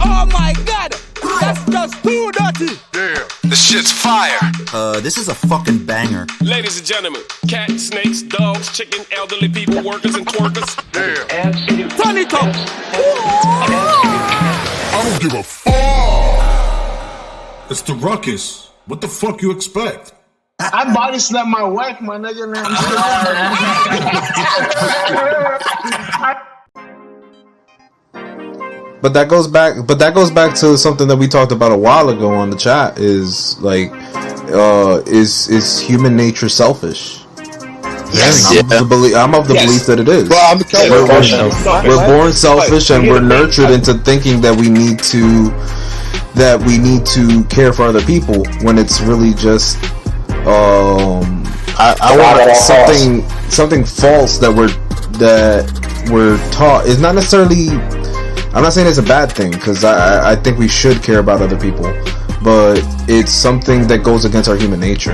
Oh my God! That's just too dirty! Damn. This shit's fire. This is a fucking banger. Ladies and gentlemen, cats, snakes, dogs, chicken, elderly people, workers and twerkers. Damn. Turn it up! I don't give a fuck. It's the Ruckus. What the fuck you expect? I body slapped my wife, my nigga. But that goes back to something that we talked about a while ago on the chat. Is like, is human nature selfish? Yes. I'm of the belief that it is. Well, we're born selfish, and we're nurtured into thinking that we need to care for other people, when it's really just I want something false that we're taught. Is not necessarily. I'm not saying it's a bad thing, because I think we should care about other people, but it's something that goes against our human nature.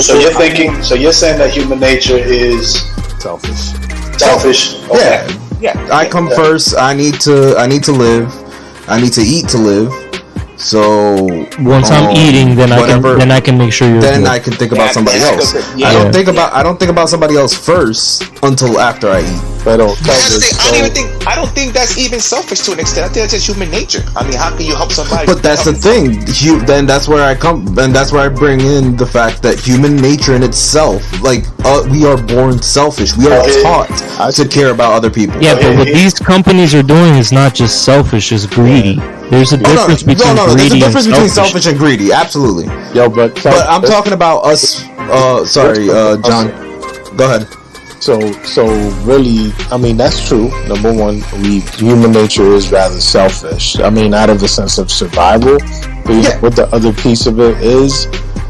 So you're saying that human nature is selfish. Selfish. Okay. Yeah. I come first. I need to live. I need to eat to live. So once I'm eating, then I can make sure you're. Then good. I can think about somebody else. I don't think about somebody else first until after I eat. I don't think that's even selfish to an extent. I think that's just human nature. I mean, how can you help somebody? But that's the thing. Then that's where I come, and that's where I bring in the fact that human nature in itself, like we are born selfish. We are taught to care about other people. Yeah, but what these companies are doing is not just selfish; it's greedy. There's a difference between there's a difference between selfish and greedy. Absolutely. But I'm talking about us. Sorry, John. Go ahead. So really, I mean, that's true. Number one, human nature is rather selfish. I mean, out of the sense of survival. But what the other piece of it is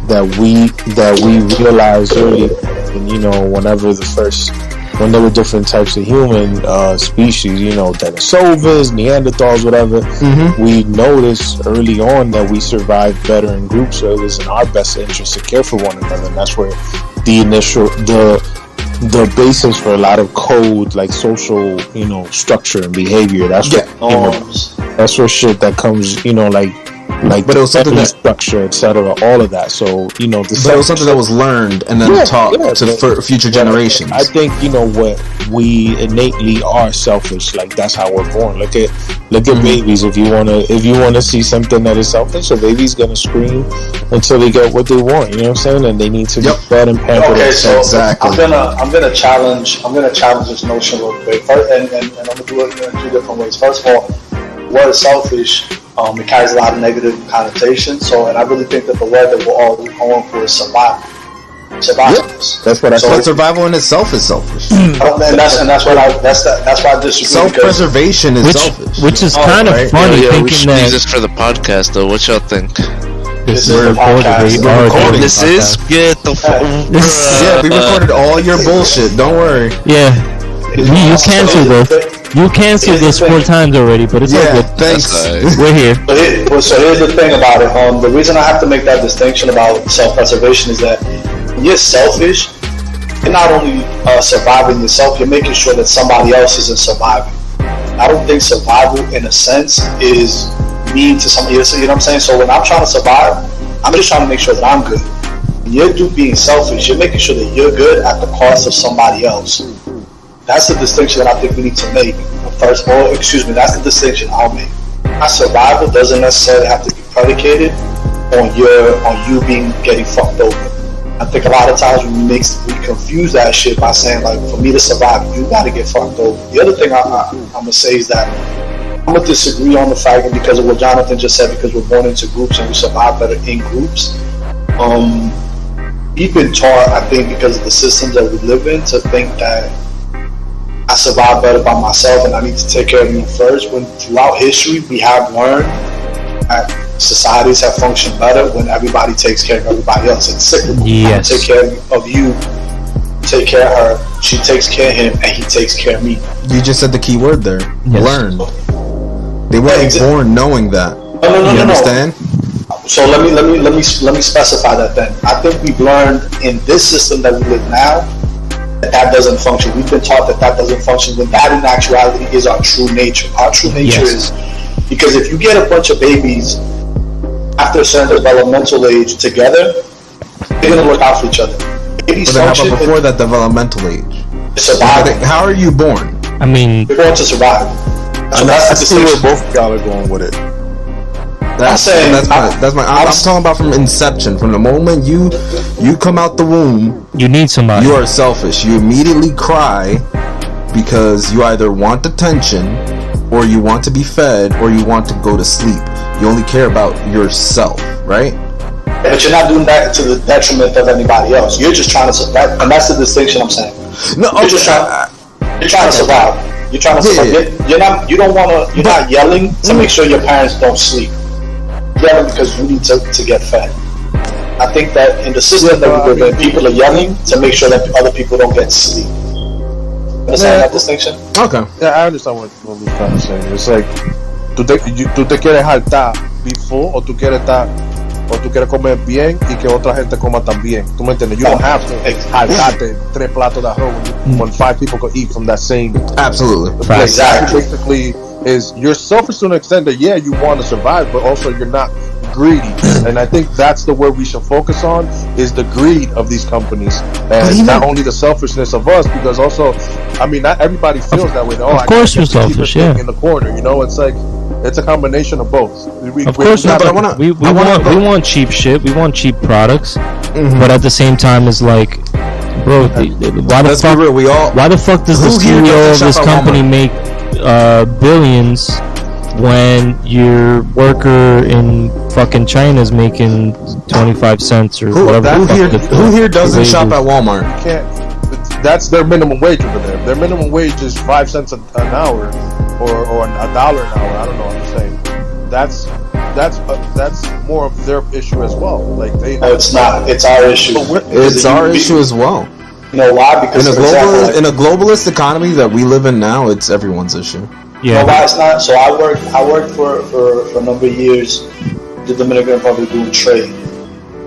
that we realize early, and when there were different types of human species, Denisovans, Neanderthals, whatever, we noticed early on that we survived better in groups, so it was in our best interest to care for one another, and that's where the basis for a lot of code, like social, structure and behavior. That's that's where shit that comes, but it was something that structure, etc. All of that. So but it was something that was learned and then taught to future generations. I think what we innately are selfish. Like that's how we're born. Look at babies. If you wanna see something that is selfish, a baby's gonna scream until they get what they want. You know what I'm saying? And they need to be fed and pampered. Okay, so exactly. I'm gonna challenge this notion real quick. First, and I'm gonna do it in two different ways. First of all, what is selfish? It carries a lot of negative connotations. And I really think that the word that we're all going for is survival. Survivalness. That's what I said. But survival in itself is selfish. And that's why I disagree. Self-preservation is selfish. Which is kind of funny. We should use this for the podcast, though. What y'all think? This is recorded. This is get the yeah, we recorded all your bullshit. Don't worry. Yeah, you canceled this. You canceled this 4 times already, but it's all good. Thanks. We're here. So here's the thing about it. The reason I have to make that distinction about self-preservation is that when you're selfish, you're not only surviving yourself, you're making sure that somebody else isn't surviving. I don't think survival, in a sense, is mean to somebody else. You know what I'm saying? So when I'm trying to survive, I'm just trying to make sure that I'm good. When you're being selfish, you're making sure that you're good at the cost of somebody else. That's the distinction that I think we need to make. That's the distinction I'll make. My survival doesn't necessarily have to be predicated on you getting fucked over. I think a lot of times we confuse that shit by saying, like, for me to survive, you gotta get fucked over. The other thing I'm gonna say is that I'm gonna disagree on the fact that because of what Jonathan just said, because we're born into groups and we survive better in groups. We've been taught, I think, because of the systems that we live in, to think that I survive better by myself and I need to take care of me first, when throughout history we have learned that societies have functioned better when everybody takes care of everybody else. It's cyclical. Yes. I take care of you, take care of her, she takes care of him, and he takes care of me. You just said the key word there. Yes. Learned. They weren't born knowing that. No. You understand? So let me specify that then. I think we've learned in this system that we live now that doesn't function. We've been taught that doesn't function, when that in actuality is our true nature. Our true nature is, because if you get a bunch of babies after a certain developmental age together, they're going to look out for each other. Babies function before that developmental age. Survival. How are you born? I mean, you're born to survive. So that's where both y'all are going with it. That's my. I'm talking about from inception. From the moment you come out the womb, you need somebody. You are selfish. You immediately cry because you either want attention, or you want to be fed, or you want to go to sleep. You only care about yourself, right? But you're not doing that to the detriment of anybody else. You're just trying to survive, and that's the distinction I'm saying. No, you're just trying to survive. You're trying to survive. You're not yelling to make sure your parents don't sleep. You're yelling because you need to get fed. I think that in the system that we live in, people are yelling to make sure that other people don't get sleep. Understand that distinction? Okay. Yeah, I understand what we're trying to say. It's like, tú te quieres jaltar before, o tú quieres comer bien y que otra gente coma también. ¿Tú me entiendes? You don't have to jaltarte 3 platos de arroz when 5 people could eat from that same. Absolutely. Exactly. Basically, is you're selfish to an extent that you want to survive, but also you're not greedy. And I think that's the word we should focus on, is the greed of these companies, and not only the selfishness of us, because also, I mean, not everybody feels that way. Of course, you're selfish. Yeah. In the corner, it's like. It's a combination of both. Of course, we want cheap shit. We want cheap products, but at the same time, it's like, bro, why the fuck does the CEO of this company make billions when your worker in fucking China is making 25 cents or whatever? Who here doesn't shop at Walmart? You can't. That's their minimum wage over there. Their minimum wage is 5 cents an hour. Or $1 an hour. I don't know. I'm just saying that's more of their issue as well. Like no, it's not. It's our issue. It's our issue as well. You know why? Because in a globalist economy that we live in now, it's everyone's issue. Yeah. You know why it's not? So I worked for a number of years in the Dominican Republic doing trade.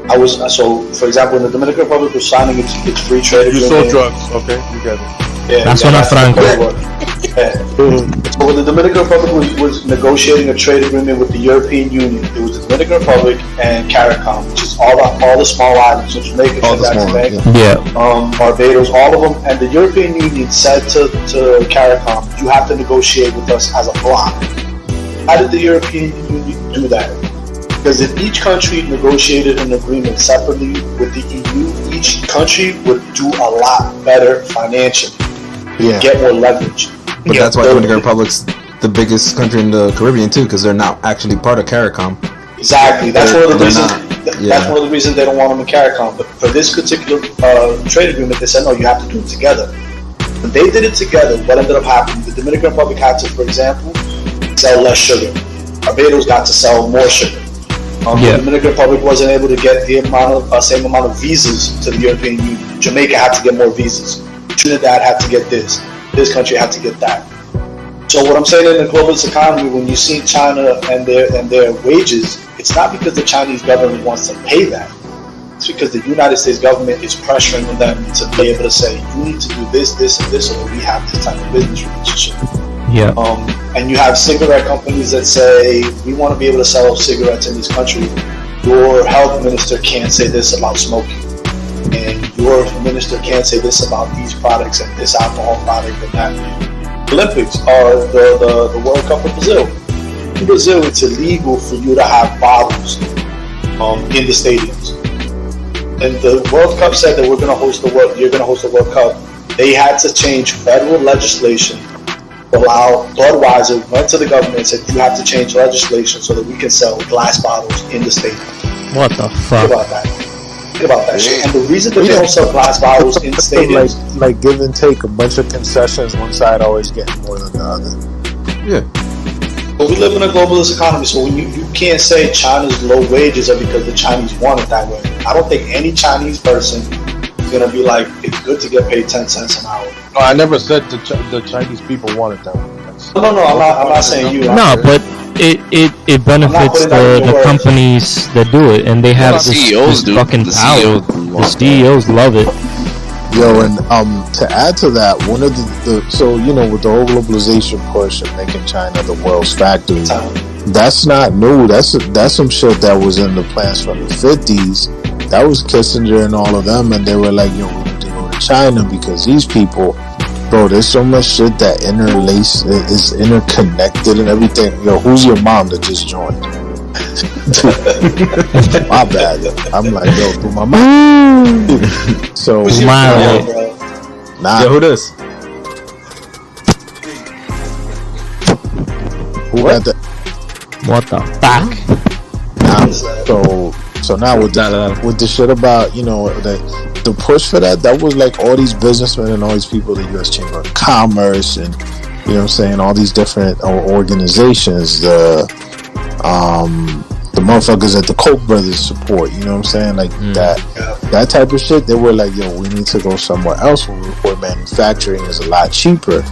For example, in the Dominican Republic, we're signing its free trade agreement. You sold drugs, okay? You get it. Yeah, that's what I'm franco. So when the Dominican Republic was negotiating a trade agreement with the European Union, it was the Dominican Republic and CARICOM, which is all the small islands, so Jamaica, Barbados, all of them. And the European Union said to CARICOM, you have to negotiate with us as a bloc. How did the European Union do that? Because if each country negotiated an agreement separately with the EU, each country would do a lot better financially. Get more leverage. But that's why the Dominican Republic's the biggest country in the Caribbean too, because they're not actually part of CARICOM. Exactly. That's one of the reasons. That's one of the reasons they don't want them in CARICOM. But for this particular trade agreement, they said no, you have to do it together. When they did it together, what ended up happening? The Dominican Republic had to, for example, sell less sugar. Barbados got to sell more sugar. The Dominican Republic wasn't able to get the same amount of visas to the European Union. Jamaica had to get more visas. Trinidad had to get this. This country had to get that. So what I'm saying in the globalist economy, when you see China and their wages, it's not because the Chinese government wants to pay that. It's because the United States government is pressuring them to be able to say, you need to do this, this, and this, so that we have this type of business relationship. Yeah. And you have cigarette companies that say, we want to be able to sell cigarettes in this country. Your health minister can't say this about smoking. And your minister can't say this about these products and this alcohol product and that. Olympics are the World Cup of Brazil. In Brazil, it's illegal for you to have bottles in the stadiums. And the World Cup said that you're going to host the World Cup. They had to change federal legislation to allow. Budweiser went to the government and said, you have to change legislation so that we can sell glass bottles in the stadium. What the fuck? Think about that shit. And the reason that they don't sell glass bottles in stadiums, like give and take, a bunch of concessions, one side always getting more than the other. Yeah. But we live in a globalist economy, so when you can't say China's low wages are because the Chinese want it that way. I don't think any Chinese person is gonna be like, it's good to get paid 10 cents an hour. No, I never said the Chinese people want it that way. No, I'm not saying you. No, but it benefits the companies that do it, and they have this fucking power. The CEOs love it. Yo, and to add to that, one of the so with the whole globalization push of making China the world's factory, that's not new. That's some shit that was in the plans from the 50s. That was Kissinger and all of them, and they were like, yo, we need to go to China because these people, bro, there's so much shit that is interconnected and everything. Yo, who's your mom that just joined? My bad. I'm like, yo, through my mom. So, nah. Yo, who this? Who got that? What the fuck? So now with the shit about the push for that was like all these businessmen and all these people, the U.S. Chamber of Commerce and all these different organizations, the motherfuckers at the Koch brothers support, that type of shit. They were like, yo, we need to go somewhere else where manufacturing is a lot cheaper.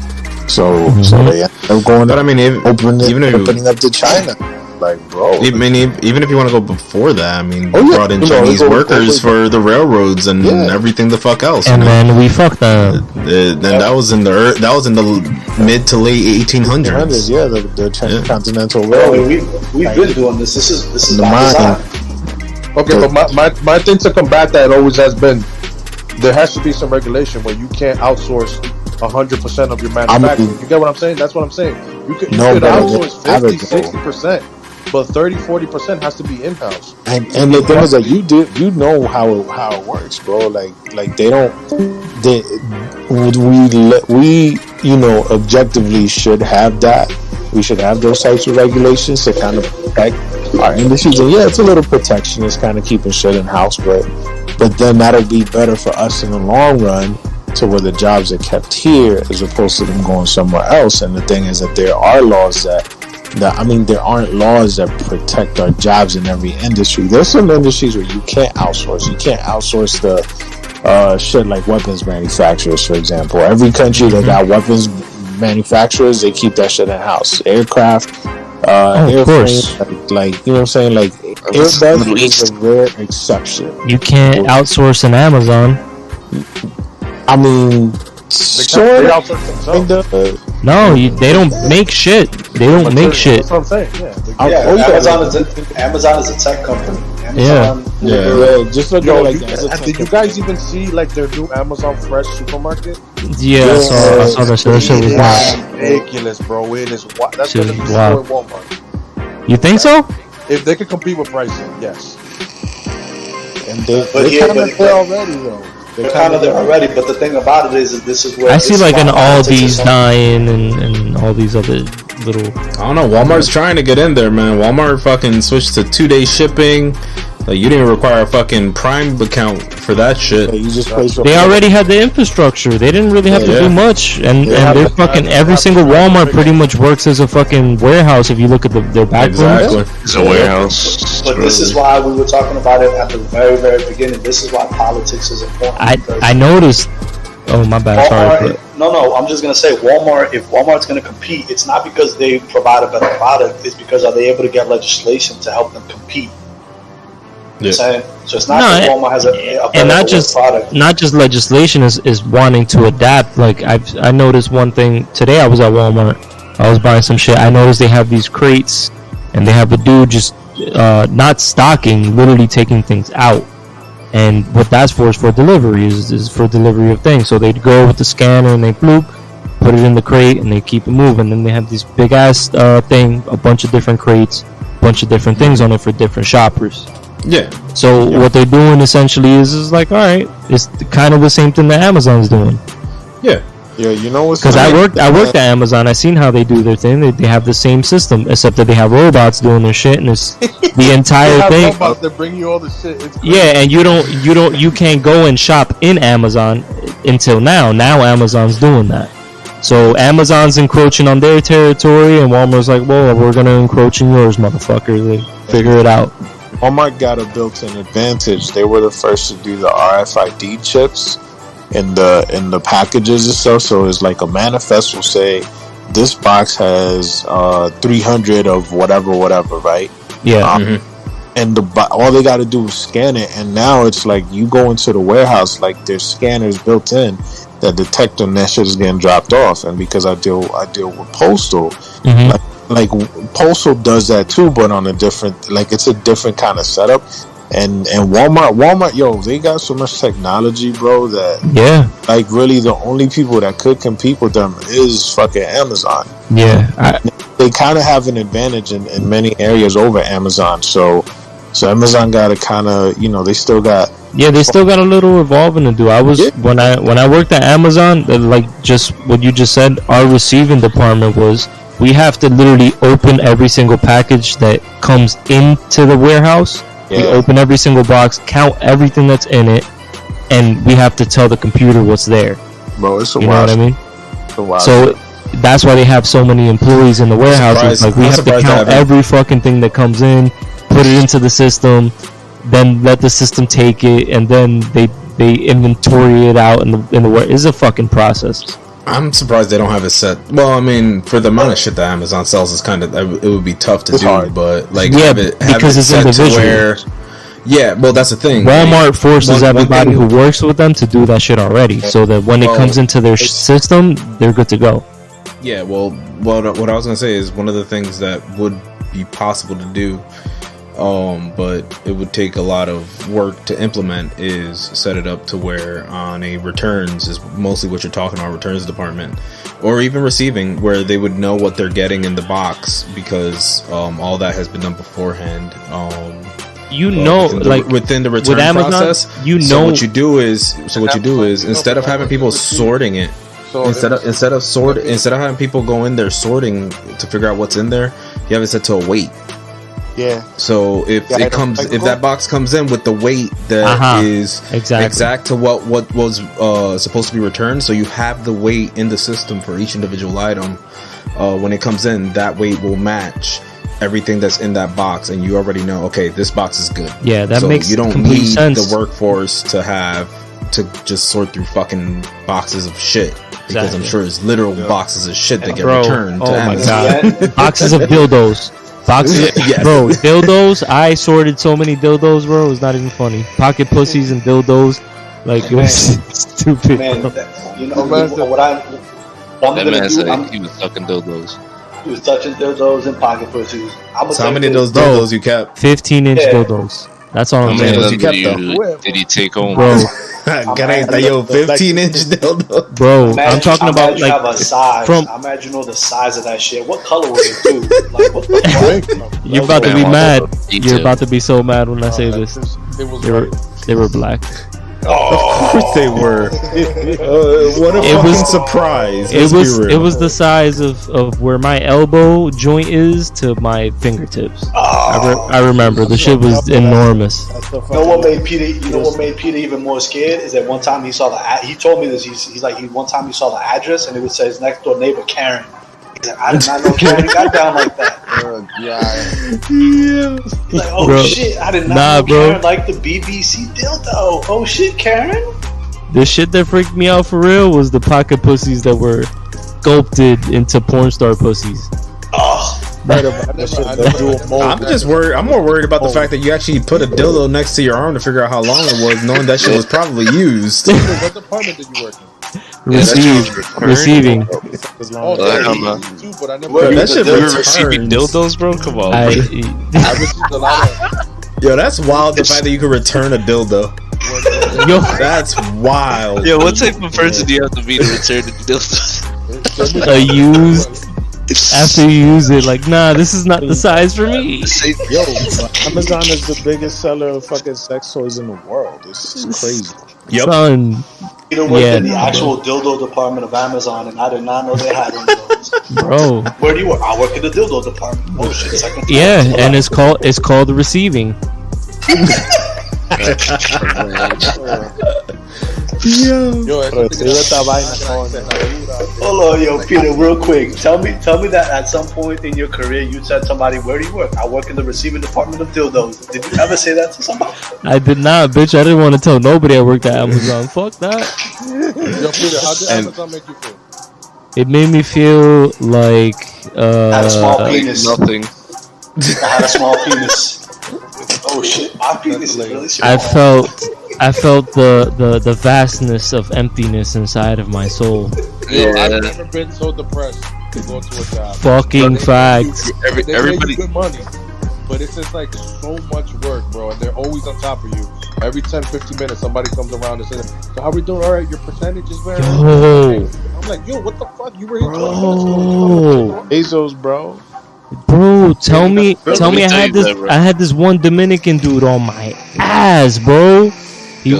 So they ended up going. But I mean, opening up to China. Like, bro. Even if you want to go before that, I mean, they brought in Chinese workers for the railroads and everything the fuck else. And then we fucked them. And that was in the mid to late 1800s. Yeah, the Transcontinental Railway. We've been doing this. This is the mind. Okay, but my thing to combat that always has been there has to be some regulation where you can't outsource 100% of your manufacturing. You get what I'm saying? That's what I'm saying. You could outsource 50-60%. But 30-40% has to be in house. And the thing is that you know how it works, bro. Like we objectively should have that. We should have those types of regulations to kind of protect our industries. And yeah, it's a little protectionist, kind of keeping shit in house, but then that'll be better for us in the long run, to where the jobs are kept here as opposed to them going somewhere else. And the thing is that there are laws there aren't laws that protect our jobs in every industry. There's some industries where you can't outsource. You can't outsource the shit like weapons manufacturers, for example. Every country that got weapons manufacturers, they keep that shit in house. Aircraft, of course. Like you know what I'm saying? Like Airbus is a rare exception. You can't outsource an Amazon. I mean, no, they don't make shit. They don't make shit. That's what I'm saying. Amazon is a tech company. Just look at that. Did you guys even see like their new Amazon Fresh supermarket? Yeah, I saw that shit. That shit was wild. Ridiculous, bro. It is. That's gonna be Walmart. You think so? If they could compete with pricing, yes. And they're kind of there already, though. They're kind of there already, but the thing about it is this is where I see like an Aldi's dying and all these other little. I don't know. Walmart's trying to get in there, man. Walmart fucking switched to 2-day shipping. Like you didn't require a fucking Prime account for that shit. They already had the infrastructure. They didn't really have to do much, and they're fucking every single Walmart pretty much works as a fucking warehouse. If you look at their back rooms, it's a warehouse. But this is why we were talking about it at the very, very beginning. This is why politics is important. I noticed. Oh my bad. Sorry. No. I'm just gonna say Walmart. If Walmart's gonna compete, it's not because they provide a better product. It's because are they able to get legislation to help them compete. Yeah. So it's not that Walmart has a and not just legislation is wanting to adapt. Like I noticed one thing today. I was at Walmart. I was buying some shit. I noticed they have these crates, and they have a dude just not stocking, literally taking things out. And what that's for is for delivery. Is for delivery of things. So they'd go with the scanner and they bloop, put it in the crate, and they keep it moving. And then they have this big ass thing, a bunch of different crates, a bunch of different things on it for different shoppers. Yeah. So what they're doing essentially is like, all right, it's kind of the same thing that Amazon's doing. Yeah. Yeah, you know what's because I worked at Amazon. I seen how they do their thing. They have the same system, except that they have robots doing their shit, and it's the entire thing. Robots that bring you all the shit. Yeah, and you can't go and shop in Amazon until now. Now Amazon's doing that. So Amazon's encroaching on their territory, and Walmart's like, well, we're gonna encroach in yours, motherfucker. Like, figure it out. Walmart got a built-in advantage. They were the first to do the RFID chips in the packages and stuff. So it's like a manifest will say, this box has 300 of whatever, right? Yeah. and all they got to do is scan it. And now it's like you go into the warehouse, like there's scanners built in that detect when that shit is getting dropped off. And because I deal with postal, like postal does that too, but on a different, like it's a different kind of setup. And Walmart, yo, they got so much technology, bro, that like really the only people that could compete with them is fucking Amazon. They kind of have an advantage in many areas over Amazon. So Amazon got to kind of, you know, they still got a little evolving to do. I was when I worked at Amazon, like just what you just said, our receiving department was, we have to literally open every single package that comes into the warehouse. We open every single box, count everything that's in it, and we have to tell the computer what's there. Bro, it's a you know what I mean? So that's why they have so many employees in the warehouses. Like we have to count every fucking thing that comes in, put it into the system, then let the system take it, and then they inventory it out in the warehouse. It's a fucking process. I'm surprised they don't have it set. Well, I mean, for the amount of shit that Amazon sells, it's kind of, it would be tough to do. Hard. But like, have it set to where. Yeah, well, that's the thing. Walmart forces everybody who works with them to do that shit already, so that when it comes into their system, they're good to go. Yeah, well, what I was gonna say is one of the things that would be possible to do, but it would take a lot of work to implement, is set it up to where on a returns is mostly what you're talking about, returns department, or even receiving, where they would know what they're getting in the box because all that has been done beforehand. Within the return Amazon, process, So what you do is instead of having people sorting it. Instead of having people go in there sorting to figure out what's in there, you have it set to a weight. Yeah. So if that box comes in with the weight that is exact to what was supposed to be returned, so you have the weight in the system for each individual item. When it comes in, that weight will match everything that's in that box, and you already know, okay, this box is good. Yeah, that makes you don't complete need sense. the workforce to just sort through fucking boxes of shit. Because I'm sure it's literal boxes of shit that get returned to Amazon. God. Boxes of dildos. Bro, dildos. I sorted so many dildos, bro. It was not even funny. Pocket pussies and dildos. Like, it was stupid. Man, what I'm that gonna man do, said he was sucking dildos. He was touching dildos and pocket pussies. So how many of those dildos you kept? 15-inch dildos. That's all I'm saying. Did he take home? Bro. 15-inch dildo. Bro, I'm talking about like have a size. I imagine you know the size of that shit. What color was it too? Like what the fuck? You're about to be mad. You're about to be so mad when I say this. They were black. Of course they were. What a fucking surprise. It was the size of where my elbow joint is to my fingertips. I remember the shit was enormous. You know what made Peter even more scared is that one time he saw he told me this. He's like one time he saw the address and it would say his next door neighbor Karen. I did not know Karen got down like that. Like, oh bro, shit, I did not know Karen liked the BBC dildo. Oh shit, Karen. The shit that freaked me out for real was the pocket pussies that were sculpted into porn star pussies. I'm just worried. I'm more worried about the fact that you actually put a dildo next to your arm to figure out how long it was, knowing that shit was probably used. What department did you work in? Receiving. That shit receiving dildos, bro. Come on. I received a lot of. Yo, that's wild. The fact that you could return a dildo. Yo, that's wild. Yo, what type of person do you have to be to return a dildo? A used. After you use it, like, nah, this is not the size for me. Yo, Amazon is the biggest seller of fucking sex toys in the world. It's crazy. Yep. Son. Peter worked in the actual dildo department of Amazon, and I did not know they had one of those. Bro, where do you work? I work in the dildo department. Oh shit! Second yeah, and it's called the receiving. Hold on, yo, Peter, real quick. Tell me that at some point in your career you said somebody, where do you work? I work in the receiving department of dildos. Did you ever say that to somebody? I did not, bitch. I didn't want to tell nobody I worked at Amazon. Fuck that. Yo, Peter, how did Amazon make you feel? It made me feel like I had a small penis. Nothing. I had a small penis. Oh shit! I felt the vastness of emptiness inside of my soul. Yo, I've never been so depressed to go to a job. Fucking facts. Everybody good money, but it's just like so much work, bro, and they're always on top of you. Every 10-15 minutes, somebody comes around and says, "So how we doing? All right, your percentage is very." Yo. I'm like, yo, what the fuck? You were here 20 minutes ago. Bezos, bro. Bro, tell me, I had this one Dominican dude on my ass, bro. He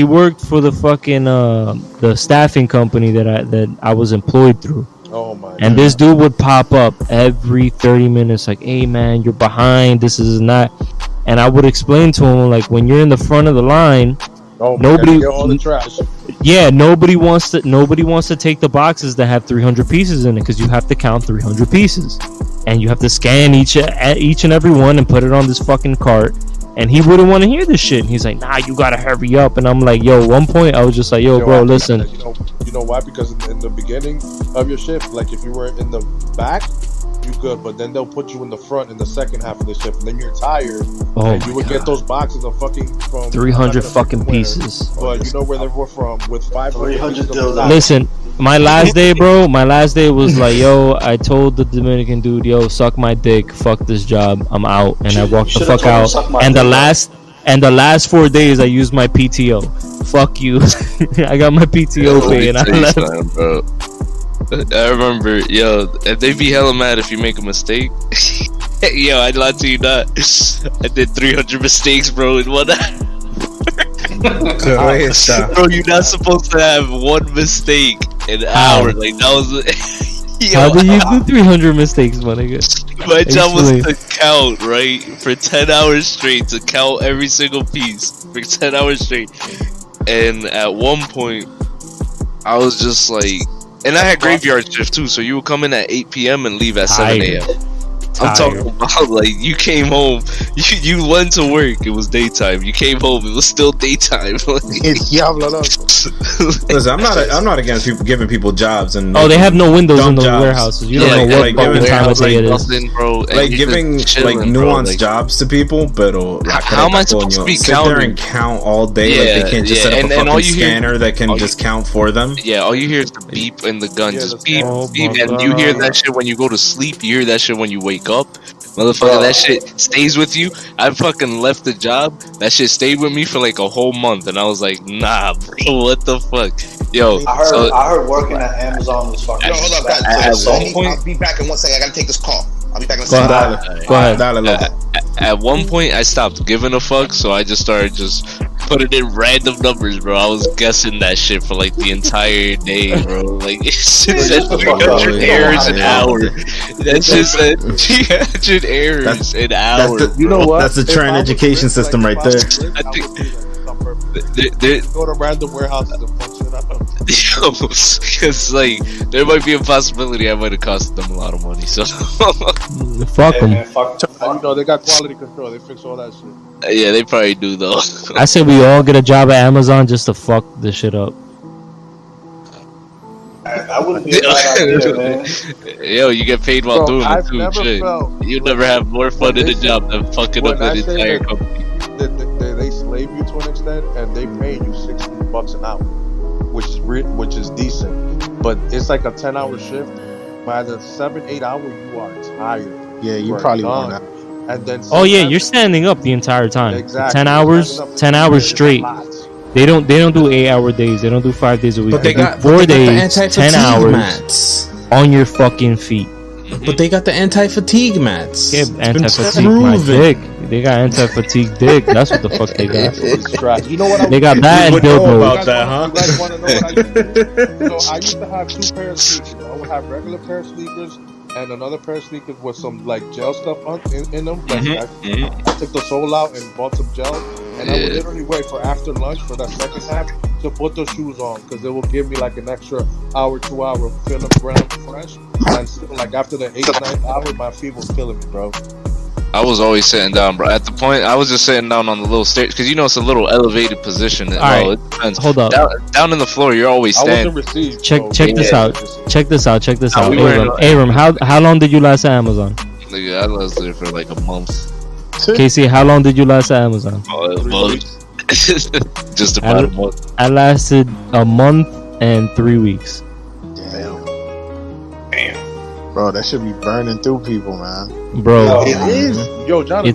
worked for the fucking the staffing company that I was employed through. Oh my! And this dude would pop up every 30 minutes, like, "Hey man, you're behind. This is not." And I would explain to him, like, when you're in the front of the line, nobody wants to take the boxes that have 300 pieces in it, because you have to count 300 pieces, and you have to scan each and every one and put it on this fucking cart. And he wouldn't want to hear this shit. And he's like, "Nah, you gotta hurry up." And I'm like, "Yo." One point, I was just like, "Yo, bro, listen." You know why? Because in the beginning of your shift, like if you were in the back, you good, but then they'll put you in the front in the second half of the shift, and then you're tired, and you would get those boxes of fucking from 300 fucking pieces. But you know where they were from with 500 dildos. Listen, my last day, bro. My last day was like, "Yo," I told the Dominican dude, "Yo, suck my dick. Fuck this job. I'm out." And I walked the fuck out. And the last 4 days, I used my PTO. Fuck you. I got my PTO pay and I left. Bro. I remember, yo, they be hella mad if you make a mistake. Yo, I'd lie to you not. I did 300 mistakes, bro, in 1 hour. Bro, you're not supposed to have one mistake in an hour. Like, that was... Yo, how do you do 300 mistakes, my nigga? My job was to count, right? For 10 hours straight, to count every single piece. For 10 hours straight. And at one point, I was just like... And I had graveyard shift too, so you would come in at 8 p.m. and leave at 7 a.m. I'm talking about, like, you came home, you went to work, it was daytime. You came home, it was still daytime. Listen, I'm not against people giving people jobs and they have no windows in those warehouses. You don't know what fucking time of day it is. Bro, like giving like nuanced jobs to people, but how am I supposed to be counting? Sit there and count all day? Like they can't just set up a fucking scanner that can just count for them. Yeah, all you hear is the beep and the gun, just beep, beep, and you hear that shit when you go to sleep. You hear that shit when you wake up, motherfucker. That shit stays with you. I fucking left the job. That shit stayed with me for like a whole month, and I was like, nah, bro, what the fuck, yo. I heard working at Amazon was fucking. Yo, hold up, guys. I'll be back in 1 second. I gotta take this call. I'll be back in a second. Go ahead. At one point, I stopped giving a fuck, so I just started putting in random numbers, bro. I was guessing that shit for like the entire day, bro. Like, it said 300 errors an hour. That shit said 300 errors an hour. You know what? That's the Trent education system right there. I think go to random warehouses and punch it up. Because like there might be a possibility I might have cost them a lot of money. So fuck them. You know they got quality control. They fix all that shit. Yeah, they probably do though. I say we all get a job at Amazon just to fuck this shit up. I wouldn't be a bad idea, man. Yo, you get paid while doing it too. Shit. You never have more fun in a job than fucking up an entire company. They slave you to an extent, and they pay you $60 an hour, which is decent. But it's like a 10-hour shift. By the 7-8 hour, you are tired. Yeah, you probably want that. And then you're standing up the entire time. Exactly. 10 hours straight. They don't do 8-hour days. They don't do 5 days a week. But they got 4 days, 10 hours mats on your fucking feet. But they got the anti-fatigue mats. Yeah, anti-fatigue my dick. They got anti-fatigue dick. That's what the fuck they got. You know what? They got that and dildos. About that, huh? You guys want to know what I used to do? So I used to have 2 pairs of sneakers. I would have regular pair of sneakers and another pair of sneakers with some like gel stuff in them. I took the sole out and bought some gel, and I would literally wait for after lunch for that second half to put those shoes on, because it will give me like an extra hour, 2 hour of feeling ground fresh. And still, like after the 8th, 9th hour, my feet was killing me, bro. I was always sitting down, bro. At the point, I was just sitting down on the little stairs, because you know it's a little elevated position. Alright, it depends. Hold up. Down in the floor, you're always standing. Check this out. Check this out. Abram, how long did you last at Amazon? Nigga, I was there for like a month. Casey, how long did you last at Amazon? Just about a month. I lasted a month and 3 weeks. Damn. Bro, that should be burning through people, man. Bro, it is. Yo, Jonathan,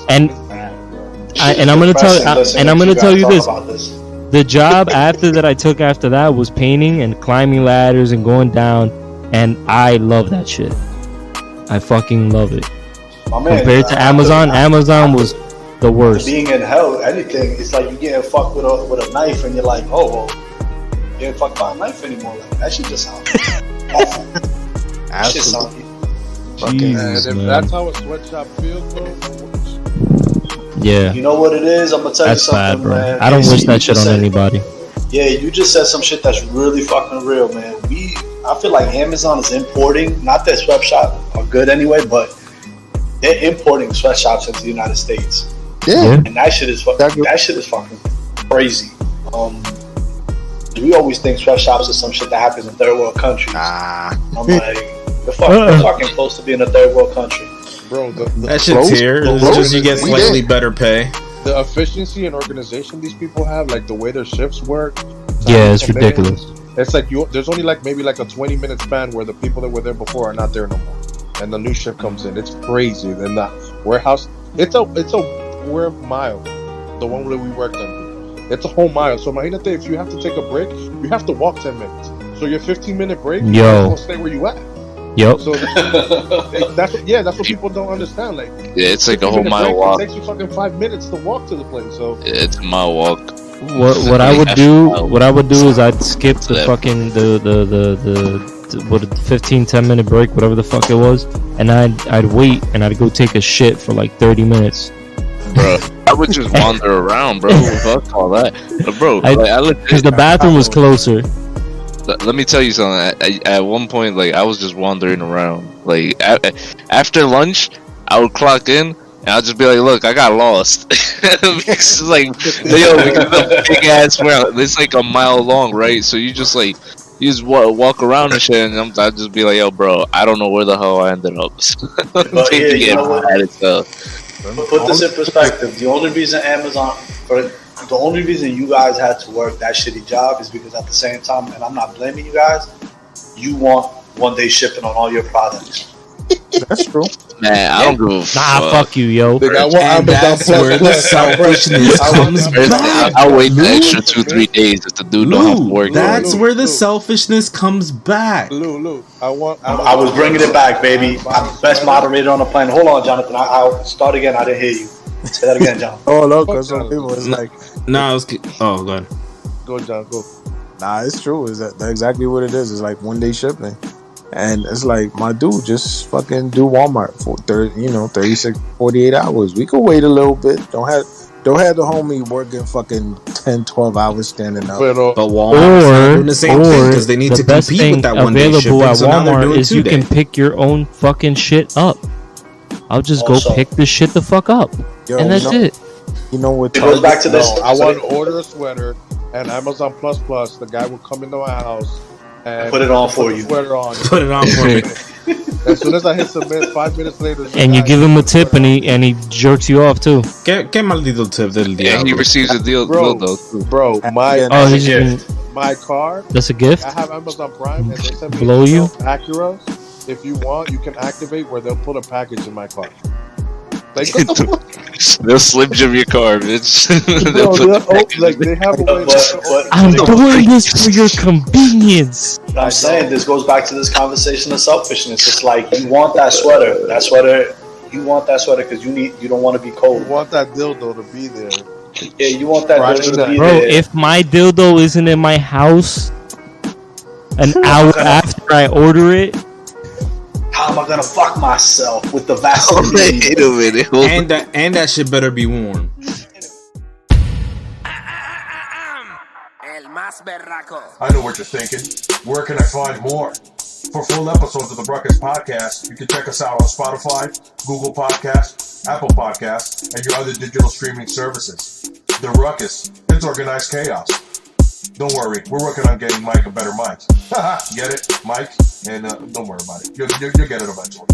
I'm gonna tell you this. The job after that I took after that was painting and climbing ladders and going down, and I love that shit. I fucking love it. Compared to Amazon, Amazon was the worst. Being in hell, anything, it's like you getting fucked with a knife, and you're like, oh well, you getting fucked by a knife anymore. Like that shit just sounds awful. Absolutely. Jesus, man. That's how a sweatshop feels, bro. Yeah. You know what it is? I'm gonna tell you something, bad, bro. man. I don't wish that shit on anybody. Yeah, you just said some shit that's really fucking real, man. I feel like Amazon is importing, not that sweatshops are good anyway, but they're importing sweatshops into the United States. Yeah. And that shit is fucking crazy. We always think sweatshops is some shit that happens in third world countries. I'm like, we're fucking close to being a third world country. Bro, that shit's here. It's just you get slightly better pay. The efficiency and organization these people have, like the way their shifts work. Yeah, it's ridiculous. It's like there's only maybe a 20-minute span where the people that were there before are not there no more, and the new shift comes in. It's crazy. Then the warehouse, it's a square mile, the one where we worked in. It's a whole mile. So imagine if you have to take a break, you have to walk 10 minutes. So your 15-minute break, you will stay where you at. Yep. So that's what people don't understand. Like, yeah, it's like a whole mile walk. It takes you fucking 5 minutes to walk to the place. So yeah, it's a mile walk. What I would do is I'd skip the fucking the 15-10 minute break, whatever the fuck it was, and I'd wait and I'd go take a shit for like 30 minutes. Bro, I would just wander around, bro. Fuck all that, but bro. Because the bathroom was closer. Let me tell you something. At one point, like I was just wandering around. Like after lunch, I would clock in and I'll just be like, "Look, I got lost." Because like, because the big ass warehouse, it's like a mile long, right? So you just walk around and shit, and I'll just be like, "Yo, bro, I don't know where the hell I ended up." But put this in perspective. The only reason you guys had to work that shitty job is because at the same time, and I'm not blaming you guys, you want one-day shipping on all your products. That's true. Man, I don't give a fuck. Fuck you, yo. That's where the selfishness comes back. I'll wait the extra 2-3 days if the dude don't have to work. That's where the selfishness comes back. Lou, I was bringing it back, baby. I'm the best moderator on the planet. Hold on, Jonathan. I'll start again. I didn't hear you. Say that again, John. Oh, no, because some people is like... Nah, oh, go ahead. Go, John, go. Nah, it's true. Is that exactly what it is? It's like one-day shipping. And it's like, my dude, just fucking do Walmart for 36, 48 hours. We could wait a little bit. Don't have the homie working fucking 10, 12 hours standing up. But Walmart's not doing the same thing because they need to compete with that one day shipping. Available at so Walmart is you can pick your own fucking shit up. I'll just go pick this shit the fuck up. And that's it. You know what? It goes back to this. I want to order a sweater, and Amazon Plus, the guy will come into my house and put it on for you. Sweater on. Put it on for me. As soon as I hit submit, 5 minutes later. And you give him a tip, and he jerks you off too. ¿Qué maldito tip del diablo? Yeah, he receives a deal, though. Bro, my car. That's a gift. I have Amazon Prime, and they send me Blow you? Acura. If you want, you can activate where they'll put a package in my car. Like, they'll Slim Jim your car, bitch. They have a way. I'm doing this for your convenience. I'm saying this goes back to this conversation of selfishness. It's like you want that sweater. You want that sweater because you don't want to be cold. You want that dildo to be there. Yeah, you want that dildo to be Bro, there. if my dildo isn't in my house an hour after I order it, how am I gonna fuck myself with the Vaseline? Wait a minute. And that shit better be warm. I know what you're thinking. Where can I find more? For full episodes of the Ruckus Podcast, you can check us out on Spotify, Google Podcasts, Apple Podcasts, and your other digital streaming services. The Ruckus. It's organized chaos. Don't worry, we're working on getting Mike a better mic. Get it, Mike? And don't worry about it. You'll get it eventually.